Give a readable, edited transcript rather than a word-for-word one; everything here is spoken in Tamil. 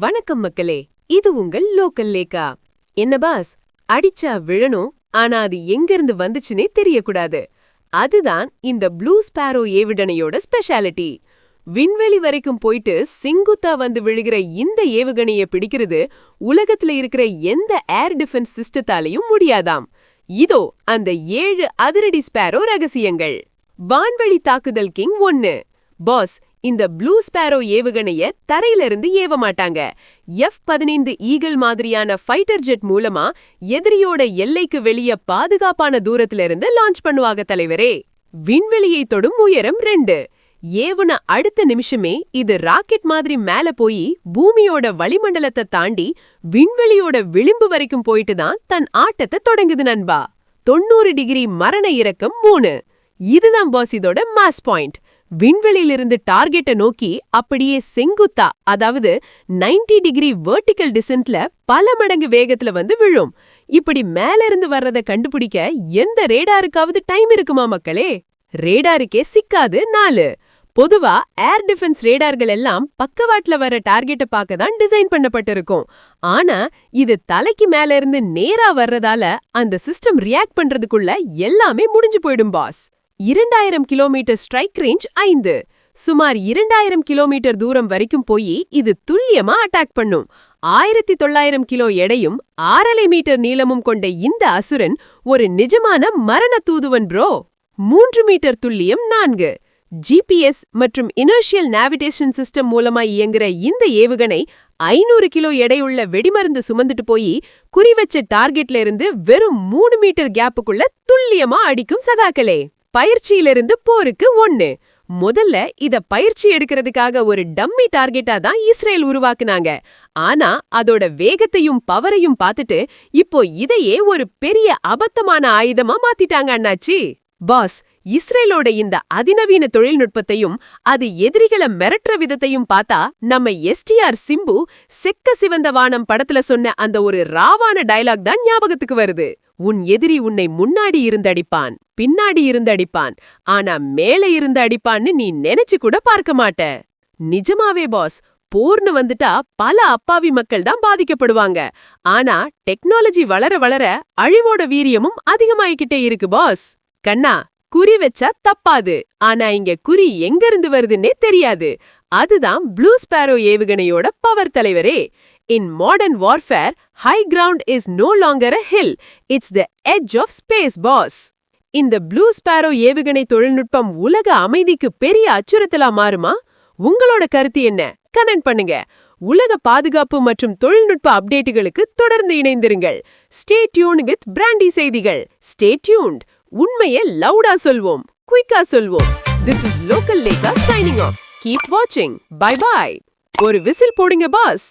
வணக்கம் மக்களே, இது உங்கள் லோக்கல் லேக்கா. என்ன பாஸ், அடிச்சா விழணும், ஆனா அது எங்கிருந்து வந்துச்சுனே தெரியக்கூடாது. அதுதான் இந்த ப்ளூ ஸ்பாரோ ஏவுகணையோட ஸ்பெஷாலிட்டி. விண்வெளி வரைக்கும் போயிட்டு செங்குத்தா வந்து விழுகிற இந்த ஏவுகணைய பிடிக்கிறது உலகத்துல இருக்கிற எந்த ஏர் டிஃபென்ஸ் சிஸ்டத்தாலையும் முடியாதாம். இதோ அந்த 7 அதிரடி ஸ்பாரோ ரகசியங்கள். வான்வழி தாக்குதல் கிங் 1. பாஸ், இந்த ப்ளூ ஸ்பாரோ ஏவுகணைய தரையிலிருந்து ஏவ மாட்டாங்க. F-15 ஈகிள் மாதிரியான ஃபைட்டர் ஜெட் மூலமா எதிரியோட எல்லைக்கு வெளிய பாதுகாப்பான தூரத்துல இருந்து லான்ச் பண்ணுவாங்க தலைவரே. விண்வெளியை தொடும் உயரம் 2. ஏவுன அடுத்த நிமிஷமே இது ராக்கெட் மாதிரி மேல போய் பூமியோட வளிமண்டலத்தை தாண்டி விண்வெளியோட விளிம்பு வரைக்கும் போயிட்டு தான் தன் ஆட்டத்தை தொடங்குது நண்பா. 90 டிகிரி மரண இறக்கம் 3. இதுதான் பாஸ் இதோட மாஸ் பாயிண்ட். விண்வெளியிலிருந்து டார்கெட்டை நோக்கி அப்படியே செங்குத்தா, அதாவது 90 டிகிரி வெர்டிகல் டிசென்ட்ல பல மடங்கு வேகத்துல வந்து விழும். இப்படி மேல இருந்து வர்றத கண்டுபிடிக்க எந்த ரேடாருக்காவது டைம் இருக்குமா மக்களே? ரேடாருக்கே சிக்காது 4. பொதுவா ஏர் டிஃபென்ஸ் ரேடார்கள் எல்லாம் பக்கவாட்ல வர டார்கெட்டை பார்க்க தான் டிசைன் பண்ணப்பட்டிருக்கும். ஆனா இது தலைக்கு மேல இருந்து நேரா வர்றதால அந்த சிஸ்டம் ரியாக்ட் பண்றதுக்குள்ள எல்லாமே முடிஞ்சு போயிடும் பாஸ். 2000 kilometre strike range 5. சுமார் 2000 கிலோமீட்டர் தூரம் வரைக்கும் போய் இது துல்லியமா அட்டாக் பண்ணும். 1900 கிலோ எடையும் 6.5 மீட்டர் நீளமும் கொண்ட இந்த அசுரன் ஒரு நிஜமான மரண தூதுவன் ப்ரோ. 3 மீட்டர் துல்லியம் 4. GPS மற்றும் இனர்ஷியல் நேவிகேஷன் சிஸ்டம் மூலமா இயங்குற இந்த ஏவுகணை 500 கிலோ எடையுள்ள வெடிமருந்து சுமந்துட்டு போய் குறிவச்ச டார்கெட்ல இருந்து வெறும் 3 மீட்டர் கேப்புக்குள்ள துல்லியமா அடிக்கும் சகாக்களே. பயிற்சியிலிருந்து போருக்கு 1. முதல்ல இத பயிற்சி எடுக்கிறதுக்காக ஒரு டம்மி டார்கெட்டா தான் இஸ்ரேல் உருவாக்குனாங்க. ஆனா அதோட வேகத்தையும் பவரையும் பார்த்துட்டு இப்போ இதையே ஒரு பெரிய அபத்தமான ஆயுதமா மாத்திட்டாங்க அண்ணாச்சி. பாஸ், இஸ்ரேலோட இந்த அதிநவீன தொழில்நுட்பத்தையும் அது எதிரிகளை மிரட்டுற விதத்தையும் பார்த்தா நம்ம STR சிம்பு செக்க சிவந்த வானம் படத்துல சொன்ன அந்த ஒரு ராவான டயலாக் தான் ஞாபகத்துக்கு வருது. உன் எதிரி உன்னை முன்னாடி இருந்து அடிப்பான், பின்னாடி இருந்து அடிப்பான், ஆனா மேலே இருந்து அடிப்பான்னு நீ நினைச்சு கூட பார்க்க மாட்ட. நிஜமாவே பாஸ், போர்னு வந்துட்டா பல அப்பாவி மக்கள் தான் பாதிக்கப்படுவாங்க. ஆனா டெக்னாலஜி வளர வளர அழிவோட வீரியமும் அதிகமாயிக்கிட்டே இருக்கு பாஸ். கண்ணா, குறி வச்சா தப்பாது, ஆனா இங்க குறி எங்க இருந்து வருதுன்னே தெரியாது. அதுதான் ப்ளூ ஸ்பாரோ ஏவுகணையோட பவர் தலைவரே. In modern warfare, high ground is no longer a hill, it's the edge of space, boss. இந்த ப்ளூ ஸ்பாரோ ஏவுகணை தொழில்நுட்பம் உலக அமைதிக்கு பெரிய அச்சுறுத்தலா மாறுமா? உங்களோட கருத்து என்ன? கமெண்ட் பண்ணுங்க. உலக பாதுகாப்பு மற்றும் தொழில்நுட்ப அப்டேட்டுகளுக்கு தொடர்ந்து இணைந்திருங்கள். Stay tuned with பிராண்டி செய்திகள். Stay tuned. உண்மையை லவுடா சொல்வோம், குயிக்கா சொல்வோம். This is Local Lekha signing off. Keep watching. Bye bye. ஒரு விசில் போடுங்க பாஸ்.